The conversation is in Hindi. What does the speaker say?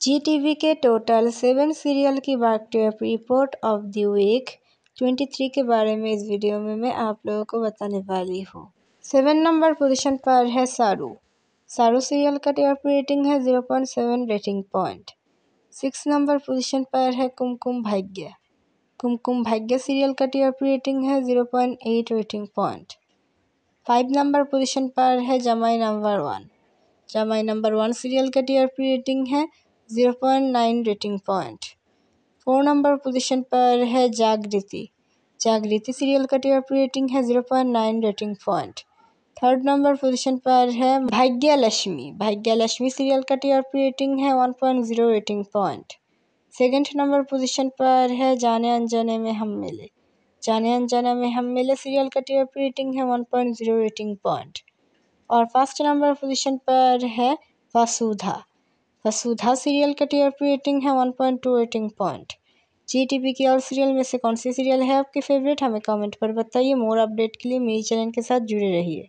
जी टीवी के टोटल 7 सीरियल की biopic report of the week 23 के बारे में इस वीडियो में मैं आप लोगों को बताने वाली हूँ। 7 नंबर पोजीशन पर है सारू। सारू सीरियल का टीआरपी रेटिंग है 0.7 रेटिंग पॉइंट। 6 नंबर पोजीशन पर है कुमकुम भाग्य। कुमकुम भाग्य सीरियल का टीआरपी रेटिंग है 0.8 रेटिंग पॉइंट। 5 नंबर पोजीशन पर है जमाई नंबर 1। जमाई नंबर 1 सीरियल का टीआरपी रेटिंग है 0.9 रेटिंग पॉइंट। 4 नंबर पोजीशन पर है जागृति। जागृति सीरियल का टीआरपी रेटिंग है 0.9 rating point. 3rd number position पर है भाग्यलक्ष्मी। भाग्यलक्ष्मी सीरियल का टीआरपी रेटिंग है 1.0 rating point. 2nd number position पर है जाने अनजाने में हम मिले। जाने अनजाने में हम मिले सीरियल का टीआरपी रेटिंग है 1.0 रेटिंग पॉइंट। और 1st नंबर पोजीशन पर है वसुधा। वसुधा सीरियल का टीआरपी रेटिंग है 1.2 रेटिंग पॉइंट। जी टीवी की ऑल सीरियल में से कौन सी सीरियल है आपकी फेवरेट, हमें कमेंट पर बताइए। मोर अपडेट के लिए मेरे चैनल के साथ जुड़े रहिए।